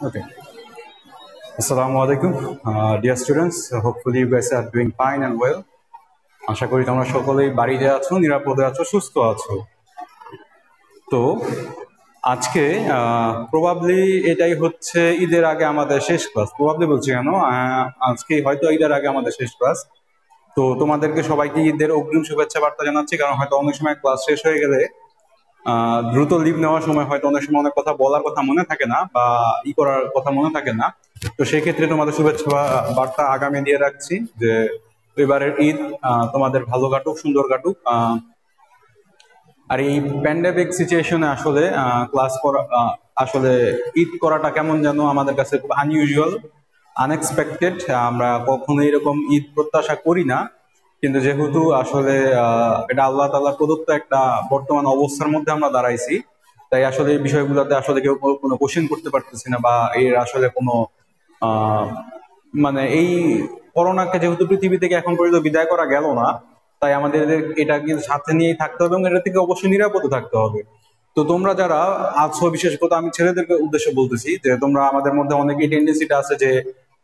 Okay. Assalamu alaikum, dear students. Hopefully you guys are doing fine and well. আশা করি তোমরা সকলেই বাড়িতে আছো, নিরাপদে আছো, সুস্থ আছো। তো আজকে প্রবাবলি এটাই হচ্ছে ঈদের আগে আমাদের শেষ ক্লাস। প্রবাবলি বলছি কেন, আজকে হয়তো ঈদের আগে আমাদের শেষ ক্লাস। তো তোমাদেরকে সবাইকে ঈদের অগ্রিম শুভেচ্ছা বার্তা জানাচ্ছি, কারণ হয়তো অনেক সময় ক্লাস শেষ হয়ে গেলে দ্রুত লিভ নেওয়ার সময় হয়তো অনেক সময় অনেক কথা বলার কথা মনে থাকে না বা করার কথা মনে থাকে না। তো সেই ক্ষেত্রে তোমাদের শুভেচ্ছা বার্তা আগামী দিয়ে রাখছি যে এবারের ঈদ তোমাদের ভালো কাটুক, সুন্দর কাটুক। আর এই প্যান্ডেমিক সিচুয়েশনে আসলে ক্লাস করা, আসলে ঈদ করাটা কেমন যেন আমাদের কাছে খুব আনইউজুয়াল, আনএক্সপেক্টেড। আমরা কখনো এরকম ঈদ প্রত্যাশা করি না, কিন্তু যেহেতু আসলে এটা আল্লাহ তাআলার প্রদত্ত একটা বর্তমান অবস্থার মধ্যে আমরা দাঁড়াইছি, তাই আসলে এই বিষয়গুলোতে আসলে কেউ কোনো কোশ্চেন করতে পারতেছি না, বা এর আসলে কোনো মানে এই করোনাকে যেহেতু পৃথিবী থেকে এখন পর্যন্ত বিদায় করা গেল না, তাই আমাদের এটা কিন্তু সাথে নিয়েই থাকতে হবে এবং এটা থেকে অবশ্যই নিরাপদে থাকতে হবে। তো তোমরা যারা আছো, বিশেষ করে আমি ছেলেদেরকে উদ্দেশ্য বলতেছি যে তোমরা, আমাদের মধ্যে অনেক এই টেন্ডেন্সিটা আছে যে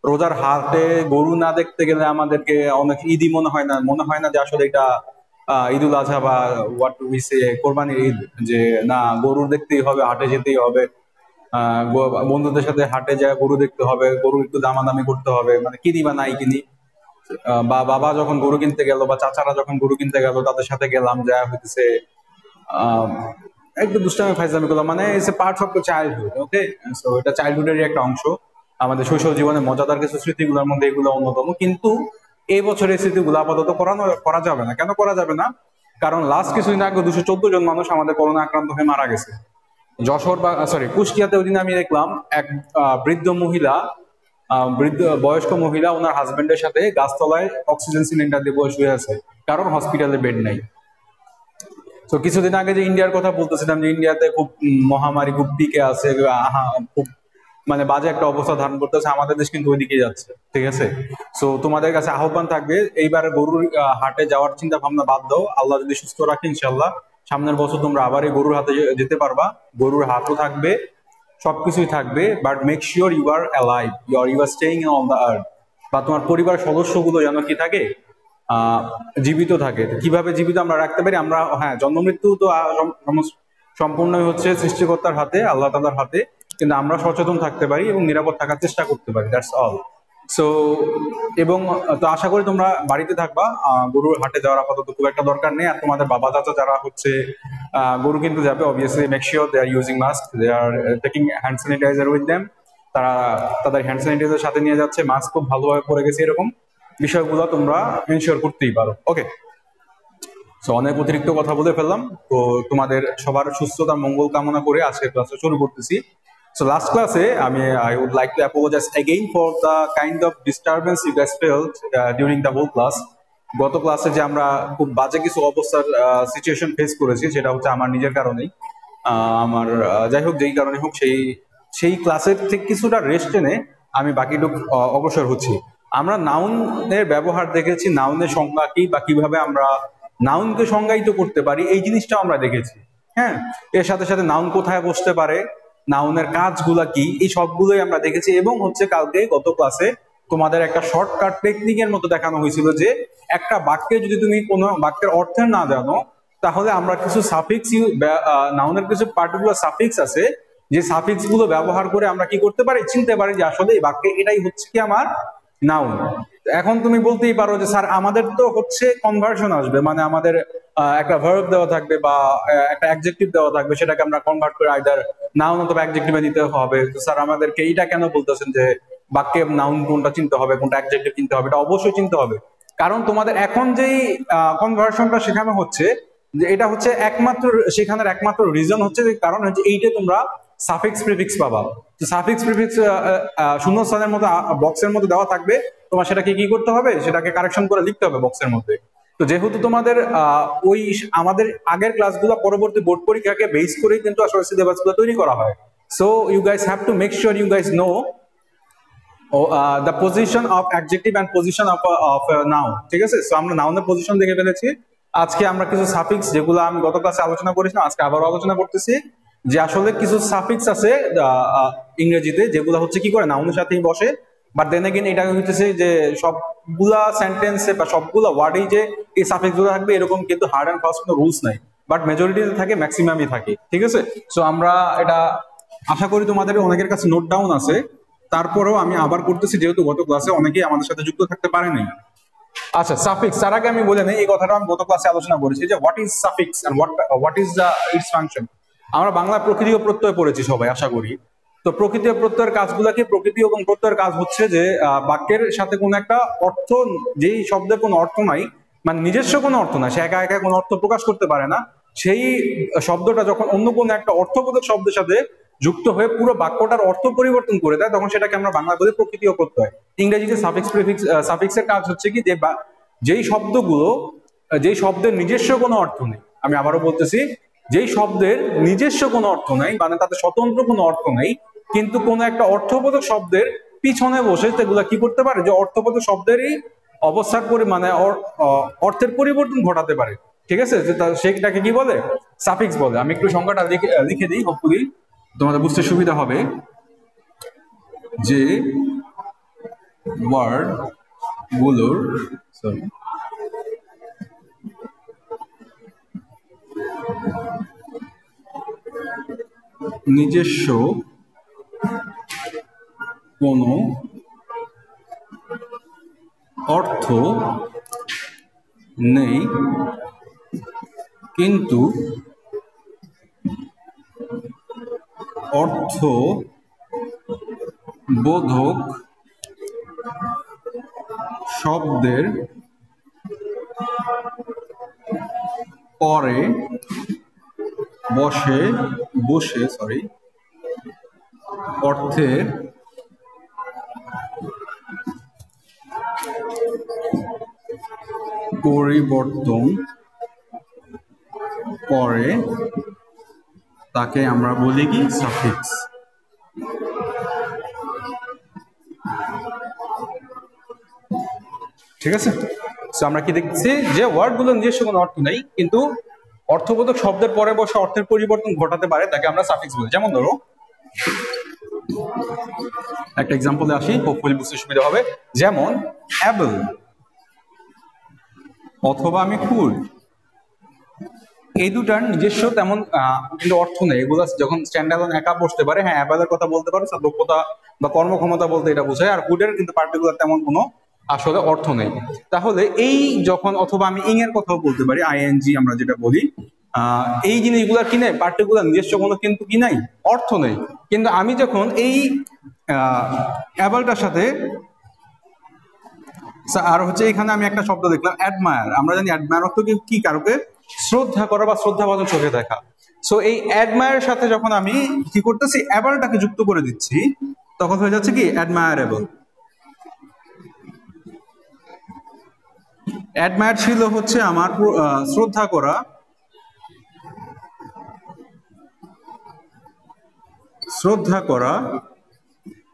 রোজার হাটে গরু না দেখতে গেলে আমাদেরকে অনেক ঈদই মনে হয় না যে আসলে এটা ঈদুল আজহা বা হোয়াট উই সে কোরবানির ঈদ, যে না গরু দেখতেই হবে, হাটে যেতেই হবে, বন্ধুদের সাথে হাটে যায় গরু দেখতে হবে, গরু একটু দামাদামি করতে হবে, মানে কিনি বা নাই কিনি। বা বাবা যখন গরু কিনতে গেল বা চাচারা যখন গরু কিনতে গেল, তাদের সাথে গেলাম, যা হইতেছে আহ একটু দুষ্টামি ফাইজলামি করলাম, মানে it's a part of the childhood. Okay, so এটা চাইল্ডহুডেরই একটা অংশ। আমাদের শৈশব জীবনে মজাদার কিছু স্মৃতিগুলোর মধ্যে এগুলো অন্যতম। কিন্তু এই বছর এই স্মৃতিগুলো আপাতত করা যাবে না। কেন করা যাবে না? কারণ লাস্ট কিছুদিন আগে 214 জন মানুষ আমাদের করোনা আক্রান্ত হয়ে মারা গেছে। যশোর বা সরি কুষ্টিয়াতে ওই দিন আমি দেখলাম এক বৃদ্ধ মহিলা, বয়স্ক মহিলা ওনার হাজবেন্ডের সাথে গাছতলায় অক্সিজেন সিলিন্ডার দিয়ে বসে শুয়ে আছে, কারণ হসপিটালে বেড নাই। তো কিছুদিন আগে যে ইন্ডিয়ার কথা বলতেছিলাম, যে ইন্ডিয়াতে খুব মহামারী খুব পিকে আছে, খুব মানে বাজে একটা অবস্থা ধারণ করতেছে, আমাদের দেশ কিন্তু ওইদিকে যাচ্ছে। ঠিক আছে, সো তোমাদের কাছে আহ্বান থাকবে, এইবার গরুর হাটে যাওয়ার চিন্তা ভাবনা বাদ দাও। আল্লাহ যদি সুস্থ রাখে ইনশাল্লাহ সামনের বছর তোমরা আবার এই গরুর হাতে যেতে পারবা। গরুর হাটও থাকবে, সবকিছুই থাকবে, but make sure you are alive, you are staying on the earth. বা তোমার পরিবার সদস্যগুলো যেন কি থাকে, জীবিত থাকে। কিভাবে জীবিত আমরা রাখতে পারি? আমরা হ্যাঁ, জন্ম মৃত্যু তো সম্পূর্ণই হচ্ছে সৃষ্টিকর্তার হাতে, আল্লাহ তাআলার হাতে, কিন্তু আমরা সচেতন থাকতে পারি এবং নিরাপদ থাকার চেষ্টা করতে পারি, দ্যাটস অল। সো এবং তো আশা করি তোমরা বাড়িতে থাকবা, গরুর হাটে যাওয়ার আপাতত খুব একটা দরকার নেই। আর তোমাদের বাবা চাচা যারা হচ্ছে গরু কিনতে যাবে, obviously make sure they are using mask, they are taking hand sanitizer with them. তারা তাদের হ্যান্ড স্যানিটাইজার সাথে নিয়ে যাচ্ছে, মাস্ক খুব ভালোভাবে পরে গেছে, এরকম বিষয়গুলো তোমরা এনশিওর করতেই পারো। ওকে, সো অনেক অতিরিক্ত কথা বলে ফেললাম। তো তোমাদের সবার সুস্থতা মঙ্গল কামনা করে আজকে ক্লাসে শুরু করতেছি। So last class I would like to apologize again for the kind of disturbance you guys felt during the whole class. গত ক্লাসে যে আমরা খুব বাজে কিছু অবস্থার সিচুয়েশন ফেস করেছি, সেটা হচ্ছে আমার নিজের কারণেই। আমার যাই হোক, যেই কারণে হোক, সেই ক্লাসের থেকে কিছুটা রেস্ট এনে আমি বাকিটুক অবসর হচ্ছি। আমরা নাউনের ব্যবহার দেখেছি, নাউনের সংজ্ঞা কি বা কিভাবে আমরা নাউনকে সংজ্ঞায়িত করতে পারি, এই জিনিসটাও আমরা দেখেছি। হ্যাঁ, এর সাথে সাথে নাউন কোথায় বসতে পারে, নাউনের কাজগুলা কি, এই সবগুলোই আমরা দেখেছি। এবং হচ্ছে কালকে গত ক্লাসে তোমাদের একটা শর্টকাট টেকনিকের মতো দেখানো হয়েছিল যে একটা বাক্যে যদি তুমি কোনো বাক্যের অর্থ না জানো, তাহলে আমরা কিছু সাফিক্স, নাউনের কিছু পার্টিকুলার সাফিক্স আছে, যে সাফিক্স গুলো ব্যবহার করে আমরা কি করতে পারি, চিনতে পারি যে আসলে এই বাক্যে এটাই হচ্ছে কি আমার নাউন। এখন তুমি বলতেই পারো যে স্যার আমাদের তো হচ্ছে কনভার্সন আসবে, মানে আমাদের একটা ভার্ব দেওয়া থাকবে বা একটা অ্যাডজেক্টিভ দেওয়া থাকবে, সেটাকে আমরা কনভার্ট করে আইদার নাউন অথবা অ্যাডজেক্টিভে দিতে হবে। তো স্যার আমাদেরকে এইটা কেন বলতেছেন যে বাক্যে নাউন কোনটা চিনতে হবে, কোনটা অ্যাডজেক্টিভ চিনতে হবে? এটা অবশ্যই চিনতে হবে, কারণ তোমাদের এখন যেই কনভার্সনটা শেখানো হচ্ছে, যে এটা হচ্ছে একমাত্র শেখানোর একমাত্র রিজন হচ্ছে, কারণ হচ্ছে এইটা তোমরা সাফিক্স প্রিফিক্স পাবা। তো সাফিক্স প্রিফিক্স শূন্যস্থানের মতো বক্সের মধ্যে দেওয়া থাকবে, তোমার সেটাকে কি করতে হবে, সেটাকে কারেকশন করে লিখতে হবে বক্সের মধ্যে। তো যেহেতু তোমাদের ওই আমাদের আগের ক্লাসগুলো পরবর্তী বোর্ড পরীক্ষাকে বেস করেই কিন্তু আসলে সিলেবাসগুলো তৈরি করা হয়। So you guys have to make sure you guys know the position of adjective and position of noun. ঠিক আছে, সো আমরা নাউনের পজিশন দেখে ফেলেছি। আজকে আমরা কিছু সাফিক্স, যেগুলো আমি গত ক্লাসে আলোচনা করেছিলাম, আজকে আবারও আলোচনা করতেছি। যে আসলে কিছু সাফিক্স আছে ইংরেজিতে যেগুলো হচ্ছে কি করে নাউনের সাথেই বসে, বাট দেন এগেইন এটা হইতেছে যে সবগুলা সেন্টেন্সে বা সবগুলা ওয়ার্ডেই যে এই সাফিক্স গুলো থাকবে এরকম কিন্তু হার্ড অ্যান্ড ফাস্ট কোনো রুলস নাই, বাট মেজরিটিতে থাকে, ম্যাক্সিমামই থাকে। ঠিক আছে, সো আমরা এটা আশা করি তোমাদের অনেকের কাছে নোট ডাউন আছে। তারপরেও আমি আবার করতেছি যেহেতু গত ক্লাসে অনেকেই আমাদের সাথে যুক্ত থাকতে পারে নাই। আচ্ছা, সাফিক্স তার আগে আমি বলে নেই, এই কথাটা আমি গত ক্লাসে আলোচনা করেছি যে what is suffix and what is the its function. আমরা বাংলা প্রকৃতি ও প্রত্যয় পড়েছি সবাই আশা করি। তো প্রকৃতি ও প্রত্যয়ের কাজগুলা কি? প্রকৃতি এবং প্রত্যয়ের কাজ হচ্ছে যে বাক্যের সাথে কোনো একটা অর্থ, যেই শব্দের কোনো অর্থ নাই, মানে নিজস্ব কোনো অর্থ নাই, সে একা একা কোনো অর্থ প্রকাশ করতে পারে না, সেই শব্দটা যখন অন্য কোনো একটা অর্থবোধক শব্দের সাথে যুক্ত হয়ে পুরো বাক্যটার অর্থ পরিবর্তন করে দেয়, তখন সেটাকে আমরা বাংলা বলি প্রকৃতি ও প্রত্যয়। ইংরেজিতে সাফিক্স প্রিফিক্স, সাফিক্সের কাজ হচ্ছে কি যে যেই শব্দগুলো, যেই শব্দের নিজস্ব কোনো অর্থ নেই, আমি আবারও বলতেছি, যেই শব্দের নিজস্ব কোনো অর্থ নাই, মানে তাতে স্বতন্ত্র কোনো অর্থ নেই, কিন্তু কোনো একটা অর্থবোধক শব্দের পিছনে বসে সেগুলা কি করতে পারে, যে অর্থবোধক শব্দেরই অবস্থার মানে অর্থের পরিবর্তন ঘটাতে পারে। ঠিক আছে, সেটাকে কি বলে? সাফিক্স বলে। আমি একটু সংখ্যাটা লিখে দিই, হোপফুলি তোমাদের বুঝতে সুবিধা হবে। যে ওয়ার্ড গুলোর নিজস্ব কোনো অর্থ নেই কিন্তু অর্থবোধক শব্দের পরে বসে অর্থের পরিবর্তন করে, তাকে আমরা বলি কি? সাফিক্স। ঠিক আছে, তো আমরা কি দেখছি যে ওয়ার্ড গুলো নিজস্ব কোনো অর্থ নেই কিন্তু অর্থবোধক শব্দের পরে বসে অর্থের পরিবর্তন ঘটাতে পারে, তাকে আমরা সাফিক্স বলি। যেমন ধরো একটা এক্সাম্পলে আসি, হোপফুলি বুঝতে সুবিধা হবে। যেমন অ্যাবল অথবা আমি ফুল, এই দুটার নিজস্ব তেমন কিন্তু অর্থ নেই, এগুলো যখন স্ট্যান্ডার্ড একা বসতে পারে, হ্যাঁ অ্যাবলের কথা বলতে পারে, তার দক্ষতা বা কর্মক্ষমতা বলতে এটা বোঝায়, আর ফুডের কিন্তু পার্টিকুলার তেমন কোনো আসলে অর্থ নেই। তাহলে এই যখন, অথবা আমি ইং এর কথাও বলতে পারি, আইএনজি আমরা যেটা বলি, এই জিনিসগুলোর কি নেই? পার্টিকুলার নিজস্ব কোনো কিন্তু কি নাই, অর্থ নেই। কিন্তু আমি যখন এই অ্যাবলটার সাথে, আর হচ্ছে এখানে আমি একটা শব্দ দেখলাম অ্যাডমায়ার, আমরা জানি অ্যাডমায়ার অর্থ কি? কারোকে শ্রদ্ধা করা বা শ্রদ্ধাভাজন চোখে দেখা। সো এই অ্যাডমায়ারের সাথে যখন আমি কি করতেছি, অ্যাবলটাকে যুক্ত করে দিচ্ছি, তখন হয়ে যাচ্ছে কি? অ্যাডমায়ারেবল। অ্যাডমায়ার ছিল হচ্ছে আমার শ্রদ্ধা করা,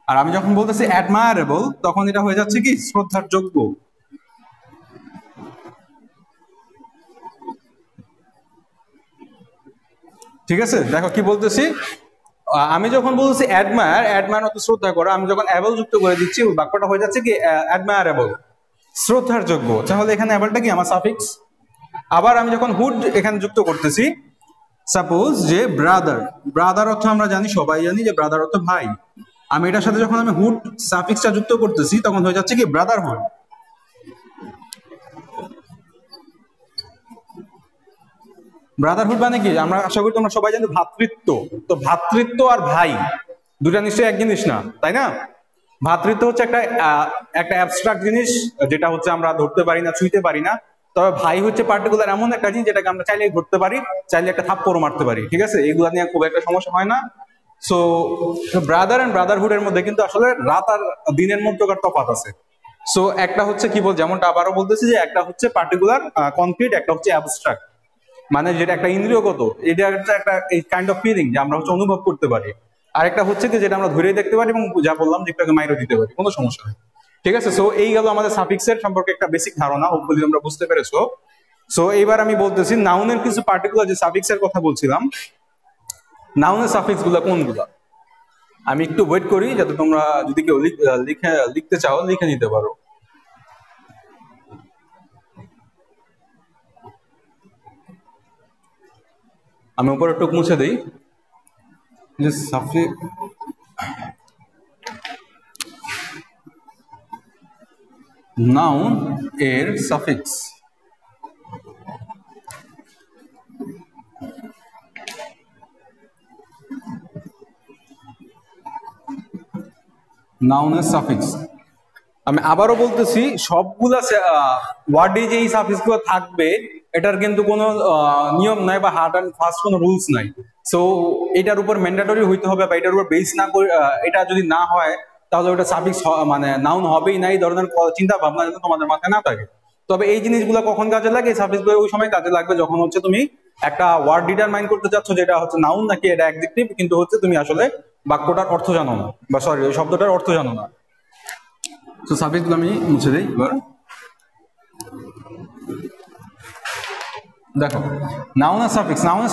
আর আমি যখন বলতেছি অ্যাডমায়ারেবল, তখন এটা হয়ে যাচ্ছে কি? শ্রদ্ধার যোগ্য। ঠিক আছে, দেখো কি বলতেছি, আমি যখন বলতেছি অ্যাডমায়ার অত শ্রদ্ধা করা, আমি যখন অ্যাবল যুক্ত করে দিচ্ছি, বাক্যটা হয়ে যাচ্ছে কি? অ্যাডমায়ারেবল, শ্রদ্ধার যোগ্য। তাহলে এখানে অ্যাবলটা কি? আমার সাফিক্স। আবার আমি যখন হুড এখানে যুক্ত করতেছি, সাপোজ যে ব্রাদার অর্থ আমরা জানি, সবাই জানি যে ব্রাদার অর্থ ভাই, আমি এটার সাথে যখন আমি হুড সাফিক্সটা যুক্ত করতেছি, তখন হয়ে যাচ্ছে কি? ব্রাদারহুড। ব্রাদারহুড মানে কি? আমরা আশা করি তোমরা সবাই জানো ভ্রাতৃত্ব। তো ভ্রাতৃত্ব আর ভাই দুটা নিশ্চয়ই এক জিনিস না, তাই না? ভ্রাতৃত্ব হচ্ছে একটা অ্যাবস্ট্রাক্ট জিনিস, যেটা হচ্ছে আমরা ধরতে পারি না, ছুঁইতে পারি না। তবে ভাই হচ্ছে পার্টিকুলার এমন একটা জিনিস যেটাকে আমরা চাইলেই ধরতে পারি, চাইলে একটা থাপ্পড় মারতে পারি। ঠিক আছে, এগুলা নিয়ে খুব একটা সমস্যা হয় না। সো ব্রাদার এন্ড ব্রাদারহুডের মধ্যে কিন্তু আসলে রাত আর দিনের মধ্যকার তফাৎ আছে। সো একটা হচ্ছে কি যেমনটা আবারও বলতেছি, যে একটা হচ্ছে পার্টিকুলার কনক্রিট, একটা হচ্ছে অ্যাবস্ট্রাক্ট, মানে যেটা একটা ইন্দ্রিয়গত, এটা একটা এই কাইন্ড অফ ফিলিং যে আমরা হচ্ছে অনুভব করতে পারি। আরেকটা হচ্ছে কি যেটা আমরা ধরে দেখতে পারি এবং যা বললাম যে একটাকে মাইরও দিতে পারি, কোনো সমস্যা নেই। ঠিক আছে, সো এই গেল আমাদের সাফিক্সের সম্পর্কে একটা বেসিক ধারণা, হোপফুলি তোমরা বুঝতে পেরেছো। সো এইবার আমি বলতেছি নাউনের কিছু পার্টিকুলার যে সাফিক্সের কথা বলছিলাম, নাউনের সাফিক্স গুলা কোনগুলা? আমি একটু ওয়েট করি, যাতে তোমরা যদি কেউ লিখতে চাও লিখে নিতে পারো। আমি উপরে টুক মুছে দিই যে সাফিক্স নাউন এর সাফিক্স নাউনের সাফিক্স। আমি আবারও বলতেছি, সবগুলা ওয়ার্ডে যে এই সাফিক্স গুলো থাকবে এটার কিন্তু কোনো নিয়ম নাই বা হার্ড অ্যান্ড ফাস্ট কোনো রুলস নাই। সো এটার উপর ম্যান্ডেটরি হইতে হবে বা এটার উপর বেস না করে, এটা যদি না হয় তাহলে ওটা সাফিক্স মানে নাউন হবেই না, এই ধরনের চিন্তা ভাবনা যেন তোমাদের মাথায় না থাকে। তবে এই জিনিসগুলো কখন কাজে লাগে? এই সাফিক্স গুলো ওই সময় কাজে লাগবে যখন হচ্ছে তুমি একটা ওয়ার্ড ডিটারমাইন করতে চাচ্ছ যেটা হচ্ছে নাউন নাকি এটা অ্যাডজেক্টিভ, কিন্তু হচ্ছে তুমি আসলে বাক্যটার অর্থ জানো না, বা সরি ওই শব্দটার অর্থ জানো না। তো সাফিক্স গুলো আমি মুছে দিই এবার। দেখো, নাউনের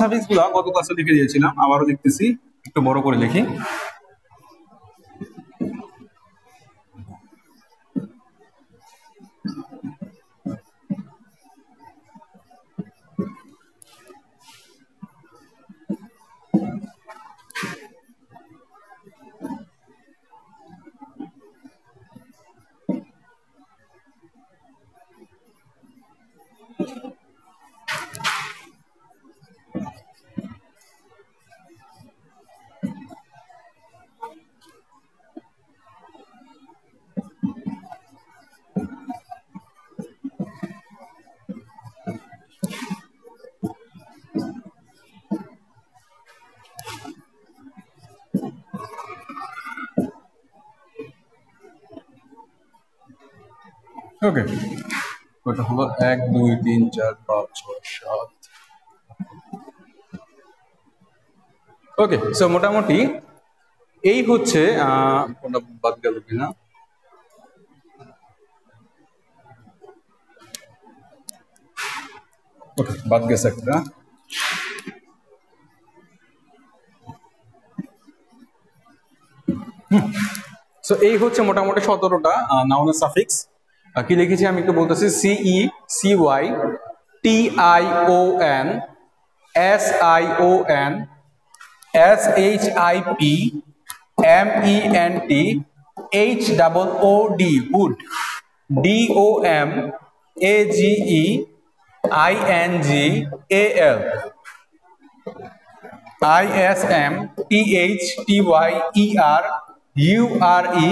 সাফিক্স গুলো গত ক্লাসে লিখে দিয়েছিলাম, আবারও লিখতেছি, একটু বড় করে লিখি। ওকে, ওটা হলো 1 2 3 4 5 6 7। ওকে, সো মোটামুটি এই হচ্ছে কোনটা বাদ গেল কিনা। ওকে, বাদ গেছে একটা। সো এই হচ্ছে মোটামুটি 17টা নাউনের সাফিক্স। কি লিখেছি আমি একটু বলতেছি। C E, C Y, T I O N, S I O N, S H I P, M E N T, H O O D hood, D O M, A G E, I N G, A L, I S M, T H T Y, E R, U R E,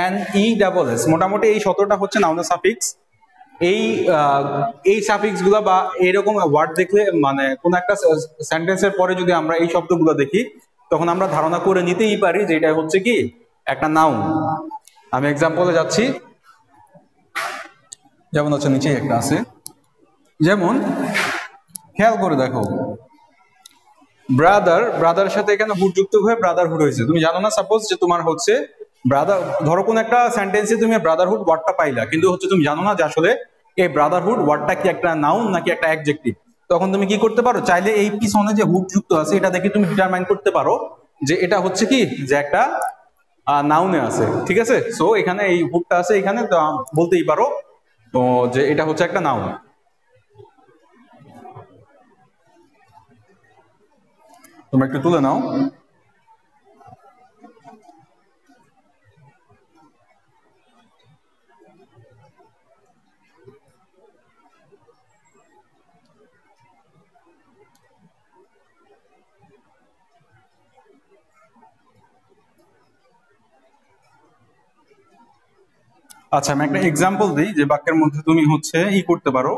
N E double S. মোটামুটি এই 17টা হচ্ছে নাউনের সাফিক্স। এই সাফিক্স গুলা বা এরকম ওয়ার্ড দেখলে, মানে কোন একটা সেন্টেন্সের পরে যদি আমরা এই শব্দগুলো দেখি তখন আমরা ধারণা করে নিতেই পারি যে এটা হচ্ছে কি একটা নাউন। আমি এক্সাম্পলে যাচ্ছি, যেমন হচ্ছে নিচেই একটা আছে, যেমন খেয়াল করে দেখো, ব্রাদারের সাথে এখানে হুড যুক্ত হয়ে ব্রাদারহুড হয়েছে। তুমি জানো না, সাপোজ যে তোমার হচ্ছে ব্রাদার, ধরো কোন একটা সেন্টেন্সে তুমি ব্রাদারহুড ওয়ার্ডটা পাইলা, কিন্তু হচ্ছে তুমি জানো না যে আসলে এই ব্রাদারহুড ওয়ার্ডটা কি একটা নাউন নাকি একটা অ্যাডজেক্টিভ। তখন তুমি কি করতে পারো, চাইলে এই পিছনে যে হুড যুক্ত আছে এটা দেখে তুমি ডিটারমাইন করতে পারো যে এটা হচ্ছে কি, যে একটা নাউনে আছে। ঠিক আছে, সো এখানে এই হুডটা আছে, এখানে বলতেই পারো তো যে এটা হচ্ছে একটা নাউন। তোমরা একটু তুলে নাও। আচ্ছা, আমি একটা এক্সাম্পল দিই যে বাক্যের মধ্যে তুমি হচ্ছে করতে পারো।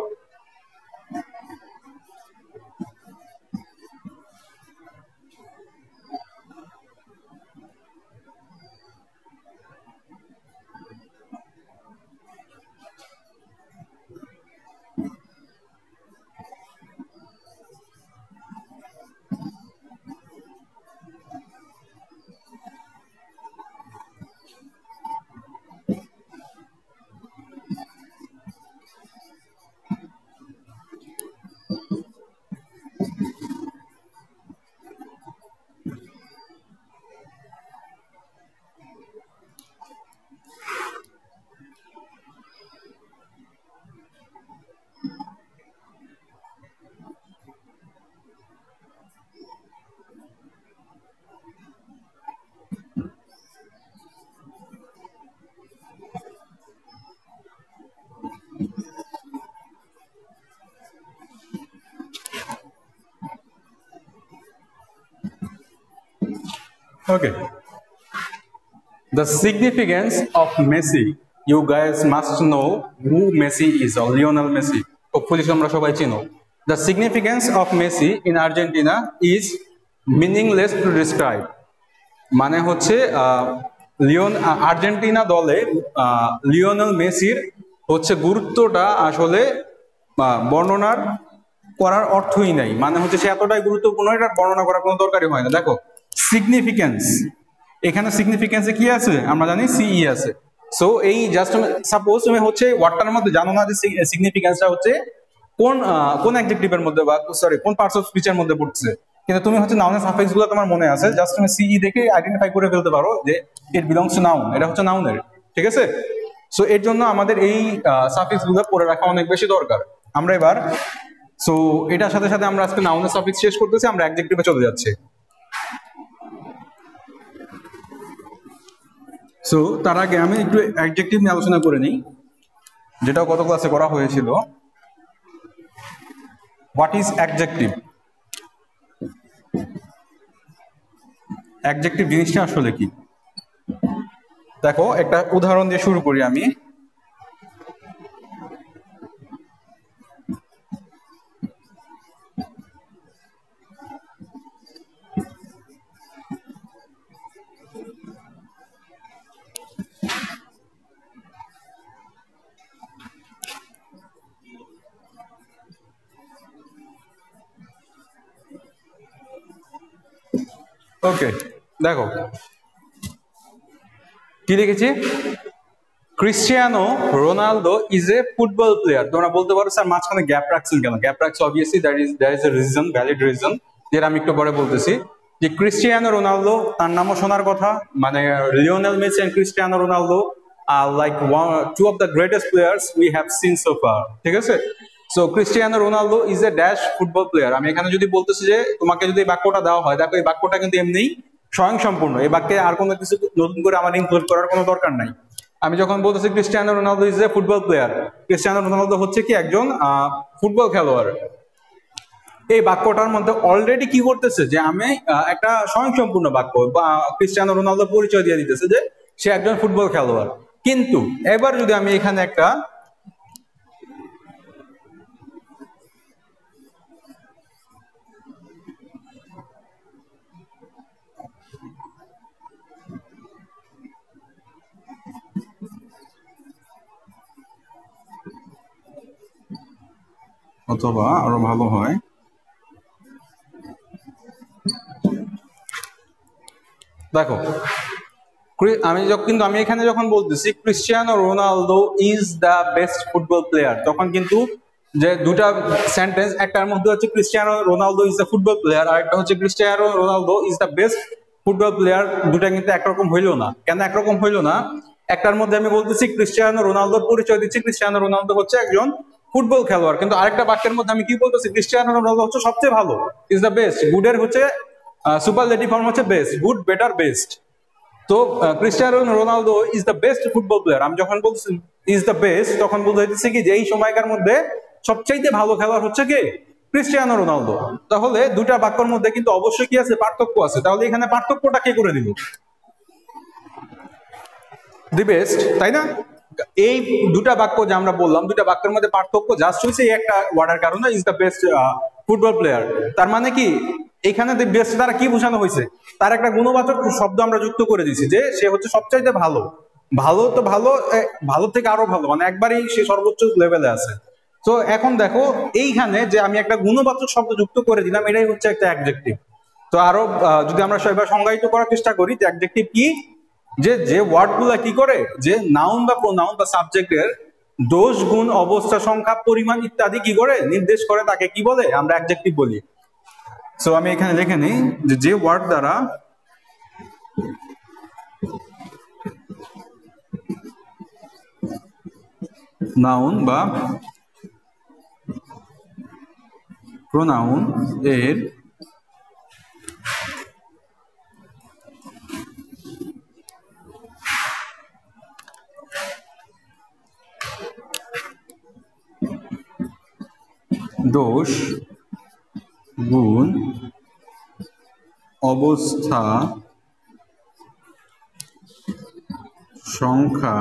Okay. The significance of Messi. You guys must know who Messi is, or Lionel Messi. Hopefully, তোমরা সবাই চিনো. The significance of Messi in Argentina is meaningless to describe. মানে হচ্ছে আর্জেন্টিনা দলে লিওনেল মেসির হচ্ছে গুরুত্বটা আসলে বর্ণনার করার অর্থই নাই। মানে হচ্ছে সে এতটাই গুরুত্বপূর্ণ, এটা বর্ণনা করার কোনো দরকারই হয় না। দেখো সিগনিফিকেন্স, এখানে সিগনিফিকেন্সে কি আছে আমরা জানি, সিই আছে। সো এই জাস্ট সাপোজ তুমি হচ্ছে ওয়ার্ডটার মধ্যে জানো না যে সিগনিফিকেন্সটা হচ্ছে কোন অ্যাডজেক্টিভের মধ্যে বা সরি কোন পার্টস অফ স্পিচের মধ্যে পড়ছে, কিন্তু তুমি হচ্ছে নাউনের সাফিক্স গুলো তোমার মনে আছে, জাস্ট তুমি সিই দেখে আইডেন্টিফাই করে ফেলতে পারো যে ইট বিলংস টু নাউন, এটা হচ্ছে নাউনের। ঠিক আছে, সো এর জন্য আমাদের এই সাফিক্স গুলো পড়ে রাখা অনেক বেশি দরকার। আমরা এবার সো এটার সাথে সাথে আমরা আজকে নাউনের সাফিক্স শেষ করতেছি, আমরা অ্যাডজেক্টিভে চলে যাচ্ছি। সো তার আগে আমি একটু অ্যাডজেক্টিভ নিয়ে আলোচনা করে নিই, যেটা গত ক্লাসে করা হয়েছিল। What is adjective? অ্যাডজেক্টিভ জিনিসটা আসলে কি? দেখো একটা উদাহরণ দিয়ে শুরু করি আমি। ওকে, দেখো কি লিখেছি, Cristiano Ronaldo is A football player. তোমরা বলতে পারো স্যার মাঝখানে গ্যাপ রাখছেন কেন? গ্যাপ রাখছে obviously there is a reason, valid reason, যেটা আমি একটু পরে বলতেছি। যে ক্রিস্টিয়ানো রোনালদো, তার নামও শোনার কথা, মানে Lionel Messi and Cristiano Ronaldo are like two of the greatest players we have seen so far. ঠিক আছে, so Cristiano Ronaldo is a dash football player. আমি এখানে যদি বলতেছি যে তোমাকে যদি এই বাক্যটা দেওয়া হয়, দেখো এই বাক্যটা কিন্তু এমনি স্বয়ং সম্পূর্ণ, এই বাক্যে আর কোনো কিছু নতুন করে আমার ইনক্লুড করার কোনো দরকার নাই। আমি যখন বলতেছি Cristiano Ronaldo is A football player, Cristiano Ronaldo হচ্ছে কি একজন ফুটবল খেলোয়াড়, এই বাক্যটার মধ্যে অলরেডি কি করতেছে যে আমি একটা স্বয়ংসম্পূর্ণ বাক্য বা ক্রিস্টিয়ানো রোনালদোর পরিচয় দিয়ে দিতেছে যে সে একজন ফুটবল খেলোয়াড়। কিন্তু এবার যদি আমি এখানে একটা অথবা আরো ভালো হয়, দেখো আমি এখানে যখন বলতেছি Cristiano Ronaldo is the best football player, তখন কিন্তু যে দুটা সেন্টেন্স, একটার মধ্যে হচ্ছে Cristiano Ronaldo is the football player, আর একটা হচ্ছে Cristiano Ronaldo is the best football player, দুটা কিন্তু একরকম হইলো না। কেন একরকম হইলো না? একটার মধ্যে আমি বলতেছি ক্রিস্টিয়ানো রোনালদোর পরিচয় দিচ্ছি, ক্রিস্টিয়ানো রোনালদো হচ্ছে একজন ফুটবল খেলোয়াড়, কিন্তু আরেকটা বাক্যের মধ্যে আমি কি বলতেছি, ক্রিস্টিয়ানো রোনালদো হচ্ছে সবচেয়ে ভালো, ইজ দ্য বেস্ট। গুডের হচ্ছে সুপারলেটিভ ফর্ম হচ্ছে বেস্ট, গুড, বেটার, বেস্ট। তো Cristiano Ronaldo is the best football player, আমি যখন বলছি ইজ দ্য বেস্ট, তখন বলতে হচ্ছে কি যে এই সময়কার মধ্যে সবচাইতে ভালো খেলোয়াড় হচ্ছে কে? Cristiano Ronaldo. তাহলে দুটা বাক্যের মধ্যে কিন্তু অবশ্যই কি আছে, পার্থক্য আছে। তাহলে এখানে পার্থক্যটা কে করে দিল? দি বেস্ট, তাই না? এই দুটা বাক্য যে আমরা বললাম, দুটা বাক্যের মধ্যে পার্থক্য জাস্ট হয়েছে এই একটা ওয়ার্ডের কারণে, is the best football player. তার মানে কি এখানে দি বেস্ট দ্বারা কি বোঝানো হয়েছে? তার একটা গুণবাচক শব্দ আমরা যুক্ত করে দিয়েছি যে সে হচ্ছে সবচাইতে ভালো। ভালো তো ভালো, ভালো থেকে আরো ভালো, মানে একবারই সে সর্বোচ্চ লেভেলে আছে। তো এখন দেখো এইখানে যে আমি একটা গুণবাচক শব্দ যুক্ত করে দিলাম, এটাই হচ্ছে একটা অ্যাডজেক্টিভ। তো আরো যদি আমরা এবার সংজ্ঞায়িত করার চেষ্টা করি যে অ্যাডজেক্টিভ কি, যে ওয়ার্ড গুলা কি করে, যে নাউন বা প্রোনাউন বা সাবজেক্টের দোষ, গুণ, অবস্থা, সংখ্যা, পরিমাণ ইত্যাদি কি করে নির্দেশ করে, তাকে কি বলে? আমরা অ্যাডজেক্টিভ বলি। সো আমি এখানে লিখে নিই যে ওয়ার্ড দ্বারা নাউন বা প্রোনাউন এর দোষ, গুণ, অবস্থা সংখ্যা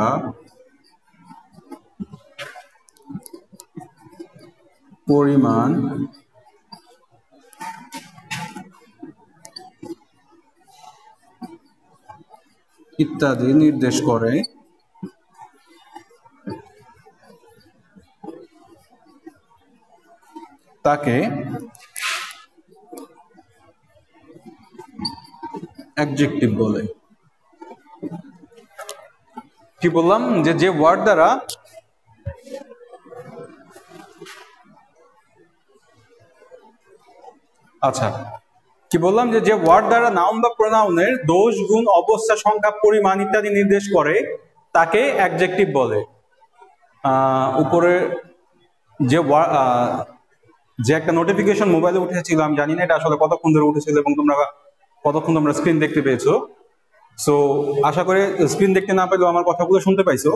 পরিমাণ ইত্যাদি নির্দেশ করে তাকে অ্যাডজেক্টিভ বলে। কি বললাম যে ওয়ার্ড দ্বারা আচ্ছা কি বললাম যে ওয়ার্ড দ্বারা নাউন বা প্রোনাউনের দোষ গুণ অবস্থা সংখ্যা পরিমাণ ইত্যাদি নির্দেশ করে তাকে অ্যাডজেক্টিভ বলে। উপরে যে একটা নোটিফিকেশন মোবাইলে উঠেছিল, আমি জানি না এটা আসলে কতক্ষণ ধরে উঠেছিল এবং কতক্ষণ তোমরা স্ক্রিন দেখতে পেয়েছো। সো আশা করি স্ক্রিন দেখতে না পেলেও আমার কথাগুলো শুনতে পাইছো।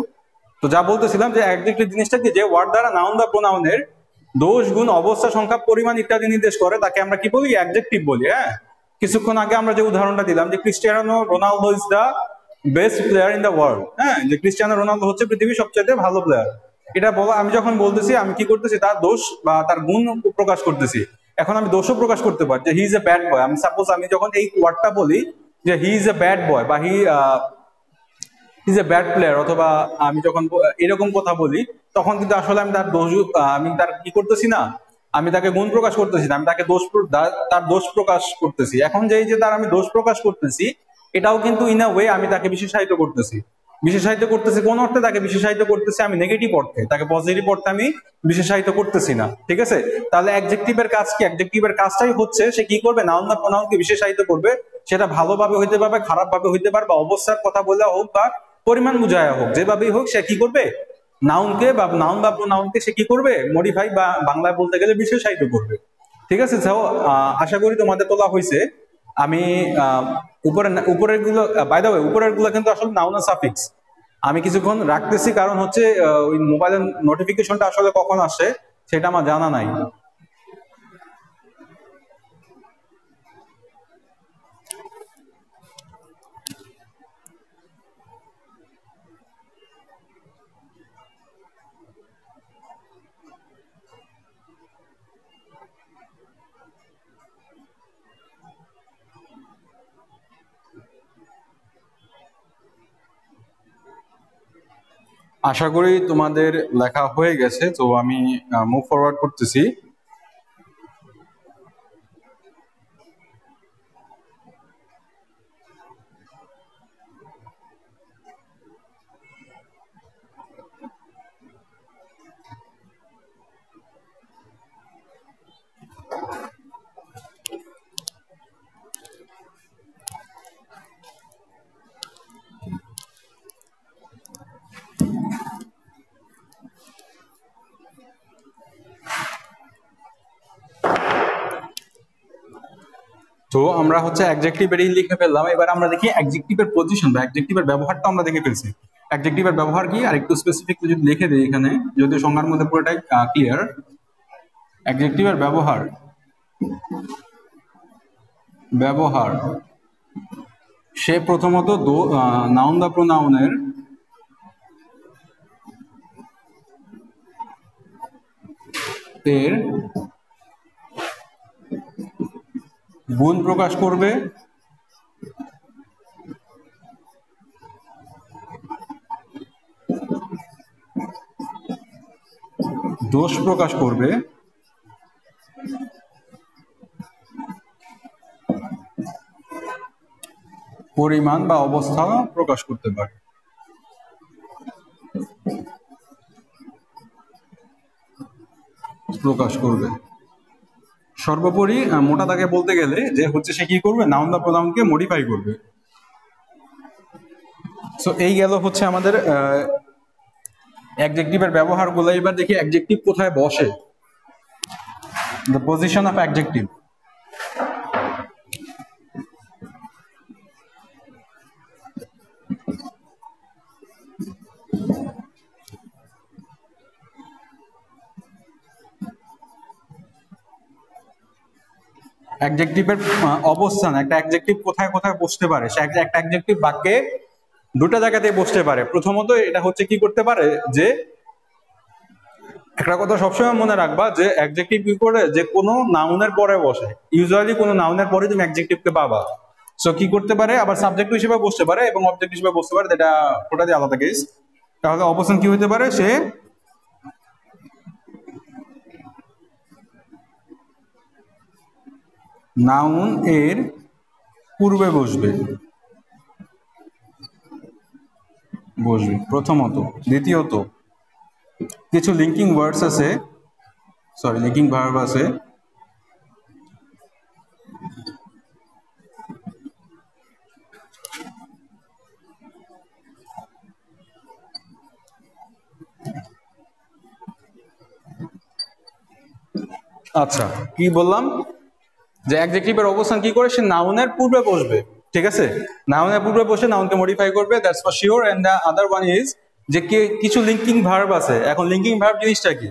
তো যা বলতেছিলাম যে অ্যাডজেক্টিভ জিনিসটা কি, যে ওয়ার্ড দ্বারা নাউন বা প্রোনাউনের দোষ গুণ অবস্থা সংখ্যা পরিমাণ ইত্যাদি নির্দেশ করে তাকে আমরা কি বলি, অ্যাডজেক্টিভ বলি। হ্যাঁ, কিছুক্ষণ আগে আমরা যে উদাহরণটা দিলাম যে Cristiano Ronaldo is the best player in the world. হ্যাঁ, যে ক্রিস্টিয়ানো রোনালদো হচ্ছে পৃথিবীর সবচেয়ে ভালো প্লেয়ার, এটা বলা আমি যখন বলতেছি আমি কি করতেছি, তার দোষ বা তার গুণ প্রকাশ করতেছি। এখন আমি দোষও প্রকাশ করতে পারি যে he is a bad boy. আমি সাপোজ আমি যখন এই ওয়ার্ডটা বলি যে he is a bad boy বা he is a bad player, অথবা আমি যখন এরকম কথা বলি তখন কিন্তু আসলে আমি তার কি করতেছি না, আমি তাকে গুণ প্রকাশ করতেছি না, আমি তাকে তার দোষ প্রকাশ করতেছি। এখন যে তার আমি দোষ প্রকাশ করতেছি, এটাও কিন্তু ইন আ ওয়ে আমি তাকে বিশেষায়িত করতেছি। কোন অর্থে তাকে বিশেষায়িত করতেছি, আমি নেগেটিভ অর্থে, তাকে পজিটিভ অর্থে আমি বিশেষায়িত করতেছি না। ঠিক আছে, তাহলে অ্যাডজেক্টিভের কাজ কি? অ্যাডজেক্টিভের কাজটাই হচ্ছে সে কি করবে, নাউন বা প্রোনাউনকে বিশেষায়িত করবে। সেটা ভালোভাবে হইতে পারবে, খারাপ ভাবে হইতে পারবে, অবস্থার কথা বলা হোক বা পরিমাণ বুঝায়া হোক, যেভাবেই হোক সে কি করবে, নাউনকে বা নাউন বা প্রোনাউনকে সে কি করবে, মডিফাই বা বাংলায় বলতে গেলে বিশেষায়িত করবে। ঠিক আছে, আশা করি তোমাদের তোলা হয়েছে। আমি উপরের গুলো, বাই দ্য ওয়ে উপরের গুলো কিন্তু আসলে নাউন সাফিক্স। আমি কিছুক্ষণ রাখতেছি কারণ হচ্ছে ওই মোবাইলের নোটিফিকেশনটা আসলে কখন আসে সেটা আমার জানা নাই। আশা করি তোমাদের লেখা হয়ে গেছে, তো আমি মুভ ফরওয়ার্ড করতেছি। তো আমরা হচ্ছে অ্যাডজেক্টিভের লিখে ফেললাম। এবার আমরা দেখি অ্যাডজেক্টিভের পজিশন বা অ্যাডজেক্টিভের ব্যবহারটা আমরা দেখে ফেলছি। অ্যাডজেক্টিভের ব্যবহার কি আর একটু স্পেসিফিকলি যদি লিখে দিই এখানে, যদি সংজ্ঞার মধ্যে পুরোটাই ক্লিয়ার। অ্যাডজেক্টিভের ব্যবহার সে প্রথমত নাউন বা প্রোনাউনের এর গুণ প্রকাশ করবে, দোষ প্রকাশ করবে, পরিমাণ বা অবস্থা প্রকাশ করতে পারে। সর্বোপরি মোটা দাগে বলতে গেলে যে হচ্ছে সে কি করবে, নাউন বা প্রোনাউনকে মডিফাই করবে। সো এই গেল হচ্ছে আমাদের অ্যাডজেক্টিভের ব্যবহারগুলো। এবার দেখি অ্যাডজেক্টিভ কোথায় বসে, দ্য পজিশন অফ অ্যাডজেক্টিভ। অ্যাডজেক্টিভের অবস্থান, একটা অ্যাডজেক্টিভ কোথায় কোথায় বসতে পারে, সে একটা অ্যাডজেক্টিভ বাক্যে দুটা জায়গাতেই বসতে পারে। প্রথমত এটা হচ্ছে কি করতে পারে, যে একটা কথা সবসময় মনে রাখবা যে অ্যাডজেক্টিভ কি করে, যে কোনো নাউনের পরে বসে। ইউজুয়ালি কোনো নাউনের পরে তুমি অ্যাডজেক্টিভকে পাবা। সো কি করতে পারে, আবার সাবজেক্ট হিসেবে বসতে পারে এবং অবজেক্ট হিসেবে বসতে পারে, এটা টোটালি আলাদা কেস। তাহলে অপশন কি হতে পারে, সে নাউন এর পূর্বে বসবে, প্রথমত। দ্বিতীয়ত কিছু লিঙ্কিং ওয়ার্ডস আছে, সরি লিঙ্কিং ভার্ব আছে, আচ্ছা কি বললাম, যে অ্যাডজেক্টিভের অবস্থান কি করে, সে নাউনের পূর্বে বসবে, ঠিক আছে। নাউনের পূর্বে বসে নাউনকে মডিফাই করবে, that's for sure. And the other one is যে কিছু লিঙ্কিং ভার্ব আছে। এখন লিঙ্কিং ভার্ব জিনিসটা কি?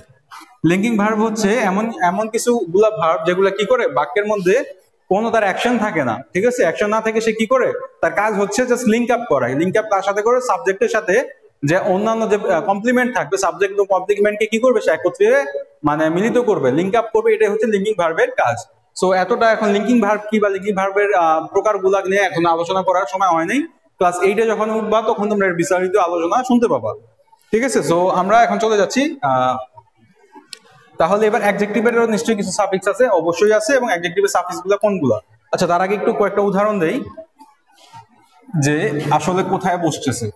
লিঙ্কিং ভার্ব হচ্ছে এমন এমন কিছু গুলা ভার্ব যেগুলা কি করে বাক্যের মধ্যে কোনো তার অ্যাকশন থাকে না, ঠিক আছে। অ্যাকশন না থেকে সে কি করে, তার কাজ হচ্ছে জাস্ট লিঙ্ক আপ করা। লিঙ্ক আপ তার সাথে করে সাবজেক্টের সাথে যে অন্যান্য যে কমপ্লিমেন্ট থাকবে, সাবজেক্ট এবং কমপ্লিমেন্টকে কি করবে, সে একত্রে মানে মিলিত করবে, লিঙ্ক আপ করবে। এটাই হচ্ছে লিঙ্কিং ভার্বের কাজ। সো এতটা এখন লিঙ্কিং ভার্ব কি বা লিঙ্কিং ভার্বের প্রকারগুলা নিয়ে এখন আলোচনা করার সময় হয় নাই। ক্লাস 8-এ যখন উঠবা তখন তোমরা এর বিস্তারিত আলোচনা শুনতে পাবা, ঠিক আছে। সো আমরা এখন চলে যাচ্ছি। তাহলে এবার অ্যাডজেক্টিভেরও নিশ্চয়ই কিছু সাফিক্স আছে, অবশ্যই আছে। এবং অ্যাডজেক্টিভের সাফিক্স গুলো কোনগুলা? আচ্ছা তার আগে একটু কয়েকটা উদাহরণ দেই যে আসলে কোথায় বসতেছে।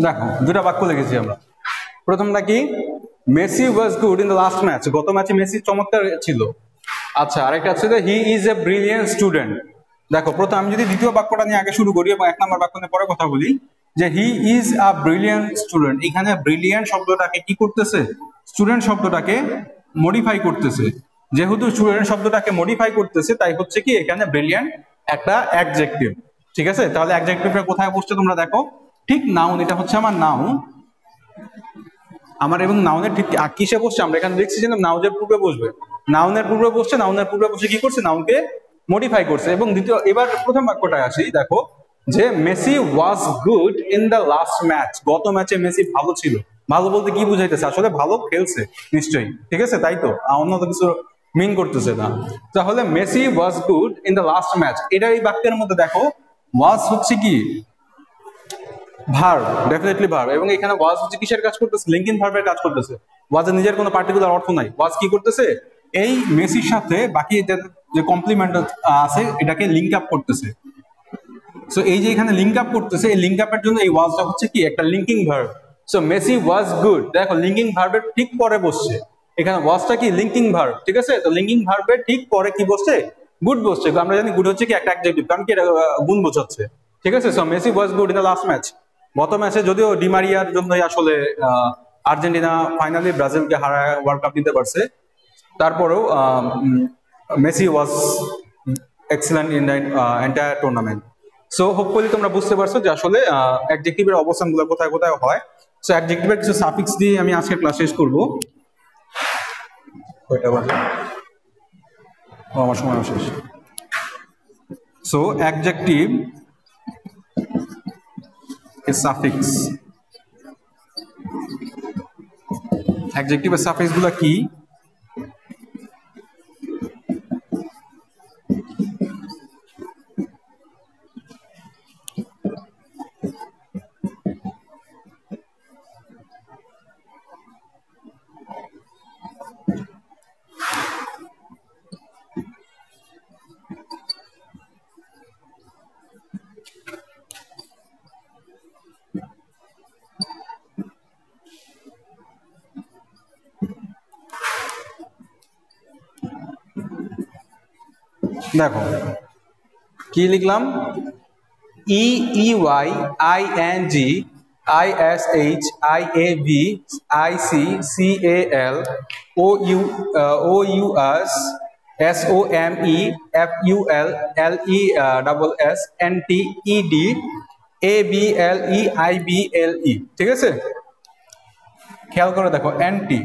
দেখো দুটা বাক্য লিখেছি আমরা। প্রথমটা কি, Messi was good in the last match, গত ম্যাচে মেসি চমৎকার ছিল। আচ্ছা আরেকটা আছে যে he is a brilliant student. দেখো প্রথম আমি যদি দ্বিতীয় বাক্যটা নিয়ে আগে শুরু করি এবং 1 নম্বর বাক্য নিয়ে পরে কথা বলি, যে he is a brilliant student, এখানে ব্রিলিয়েন্ট শব্দটাকে কি করতেছে, স্টুডেন্ট শব্দটাকে মডিফাই করতেছে। যেহেতু স্টুডেন্ট শব্দটাকে মডিফাই করতেছে, তাই হচ্ছে কি এখানে ব্রিলিয়েন্ট একটা অ্যাডজেক্টিভ, ঠিক আছে। তাহলে অ্যাডজেক্টিভটা কোথায় বসছে তোমরা দেখো, ঠিক নাউন, এটা হচ্ছে আমার নাউন, আমার এবং নাউনের ঠিক কিসে বসছে, আমরা এখানে দেখছি যে নাউনের পূর্বে বসবে, নাউনের পূর্বে বসছে, নাউনের পূর্বে বসে কি করছে, নাউনকে মডিফাই করছে। এবং দ্বিতীয়, এবার প্রথম বাক্যটায় আসি, দেখো যে Messi was good in the last match, গত ম্যাচে মেসি ভালো ছিল। ভালো বলতে কি বুঝাইতেছে, আসলে ভালো খেলছে নিশ্চয়ই, ঠিক আছে, তাই তো, অন্য তো কিছু মিন করতেছে না। তাহলে Messi was good in the last match, এটা এই বাক্যের মধ্যে দেখো ওয়াজ হচ্ছে কি ভার্ব, ডেফিনেটলি ভার্ব। এবং এখানে ওয়াজ হচ্ছে কিসের কাজ করতেছে, লিঙ্কিং ভার্বের কাজ করতেছে। ওয়াজের নিজের কোনো পার্টিকুলার অর্থ নাই, ওয়াজ কি করতেছে, এই মেসির সাথে বাকি যে কমপ্লিমেন্ট আছে এটাকে লিঙ্ক আপ করতেছে। সো এই যে এখানে লিঙ্ক আপ করতেছে, এই লিঙ্ক আপের জন্য এই ওয়াজটা হচ্ছে কি একটা linking verb. So Messi was good, দেখো লিঙ্কিং ভার্বের ঠিক পরে বসছে, এখানে ওয়াজটা কি লিঙ্কিং ভার্ব, ঠিক আছে। তো লিঙ্কিং ভার্বের ঠিক পরে কি বসছে, গুড বসছে। আমরা জানি গুড হচ্ছে কি একটা অ্যাডজেক্টিভ, কারণ কি এটা গুণ বোঝাচ্ছে, ঠিক আছে। So Messi was good in the last match, গত ম্যাচে যদিও ডিমারিয়ার জন্যই আসলে আর্জেন্টিনা ফাইনালি ব্রাজিলকে হারায় ওয়ার্ল্ড কাপ নিতে পারছে, তারপরেও Messi was excellent in the entire tournament. So hopefully তোমরা বুঝতে পারছো যে আসলে অ্যাডজেক্টিভের অবস্থানগুলো কোথায় কোথায় হয়। সো অ্যাডজেক্টিভের কিছু সাফিক্স দিয়ে আমি আজকে ক্লাস শেষ করবো। কয়টা বাজে? আমার সময় শেষ। সো অ্যাডজেক্টিভ সাফিক্স, অ্যাডজেক্টিভের সাফিক্স গুলা কি? দেখো কি লিখলাম, EYINGISHIAV, ঠিক আছে? খেয়াল করে দেখো অ্যান্টি,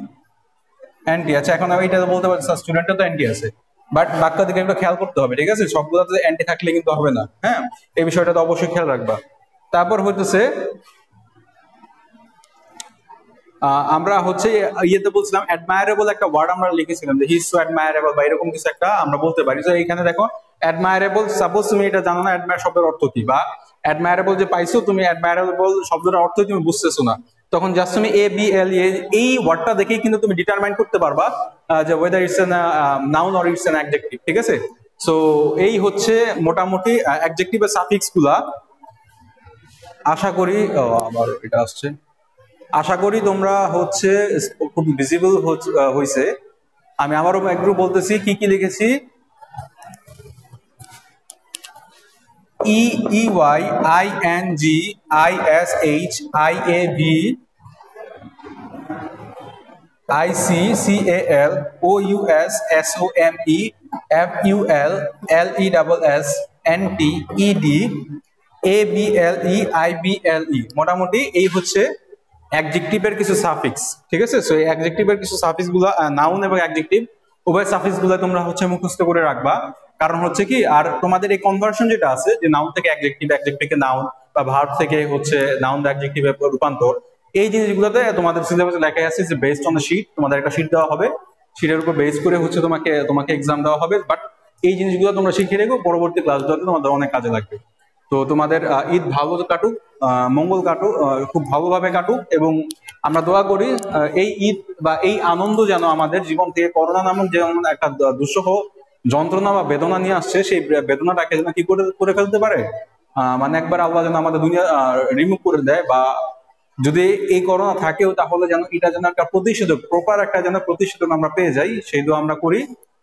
অ্যান্টি। আচ্ছা এখন আমি এটা বলতে পারছি স্টুডেন্টের তো অ্যান্টি আছে, বাট বাক্য দিকে একটু খেয়াল করতে হবে, ঠিক আছে? সবগুলোতে অ্যান্টি থাকলে কিন্তু হবে না, হ্যাঁ, এই বিষয়টা তো অবশ্যই খেয়াল রাখবা। তারপর হইতেছে আমরা হচ্ছে ইয়েতে বলছিলাম অ্যাডমায়ারেবল একটা ওয়ার্ড আমরা লিখেছিলাম যে হি ইজ সো অ্যাডমায়ারেবল বা এরকম কিছু একটা আমরা বলতে পারি। তো এইখানে দেখো অ্যাডমায়ারেবল, সাপোজ তুমি এটা জানো না অ্যাডমায়ার শব্দের অর্থ কি, বা অ্যাডমায়ারেবল যে পাইছো তুমি অ্যাডমায়ারেবল শব্দের অর্থ তুমি বুঝতেছো না, তখন জাস্ট তুমি ABL এই ওয়ার্ডটা দেখেই কিন্তু তুমি ডিটারমাইন করতে পারবা যে whether it's an noun or it's an adjective, ঠিক আছে? সো এই হচ্ছে মোটামুটি অ্যাডজেক্টিভের সাফিক্স গুলা। আশা করি আমার এটা আসছে, আশা করি তোমরা হচ্ছে খুব ভিজিবল হয়েছে। আমি আবারও একটু বলতেছি কি কি লিখেছি। EYINGISHIAV ICCLOUSSOMEFULLESSNTEDABLEIBLE, মোটামুটি এই হচ্ছে অ্যাডজেক্টিভের কিছু সাফিক্স, ঠিক আছে? সো এই অ্যাডজেক্টিভের কিছু সাফিক্স গুলো, নাউন এবং অ্যাডজেক্টিভ উভয় সাফিক্স গুলো তোমরা হচ্ছে মুখস্থ করে রাখবা। কারণ হচ্ছে কি, আর তোমাদের এই কনভার্সন যেটা আছে যে নাউন থেকে অ্যাডজেক্টিভ, অ্যাডজেক্টিভ থেকে নাউন, বা ভার্ব থেকে হচ্ছে নাউন অ্যাডজেক্টিভে রূপান্তর, এই জিনিসগুলোতে তোমাদের সিলেবাসে লেখা আছে যে বেসড অন দ্য শীট, তোমাদের একটা শীট দেওয়া হবে, শীটের উপর বেস করে হচ্ছে তোমাকে এক্সাম দেওয়া হবে। বাট এই জিনিসগুলো তোমরা শিখে রেখো, পরবর্তী ক্লাসগুলোতে তোমাদের অনেক কাজে লাগবে। তো তোমাদের ঈদ ভালো কাটুক, মঙ্গল কাটুক, খুব ভালোভাবে কাটুক, এবং আমরা দোয়া করি এই ঈদ বা এই আনন্দ যেন আমাদের জীবন থেকে করোনা নামক যেমন একটা দুঃসহ যন্ত্রণা বা বেদনা নিয়ে আসছে, সেই বেদনাটাকে যেন কি করে ফেলতে পারে, মানে একবার আল্লাহ যেন আমাদের দুনিয়া রিমুভ করে দেয়, বা যদি এই করোনা থাকেও তাহলে যেন এটা যেন একটা প্রতিষেধক, প্রপার একটা যেন প্রতিষেধক আমরা পেয়ে যাই, সেই দোয়া আমরা করি।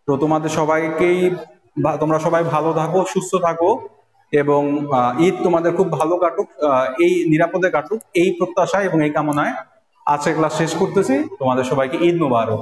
তো তোমাদের সবাইকেই, তোমরা সবাই ভালো থাকো, সুস্থ থাকো, এবং ঈদ তোমাদের খুব ভালো কাটুক, এই নিরাপদে কাটুক, এই প্রত্যাশা এবং এই কামনায় আজকের ক্লাস শেষ করতেছি। তোমাদের সবাইকে ঈদ মোবারক।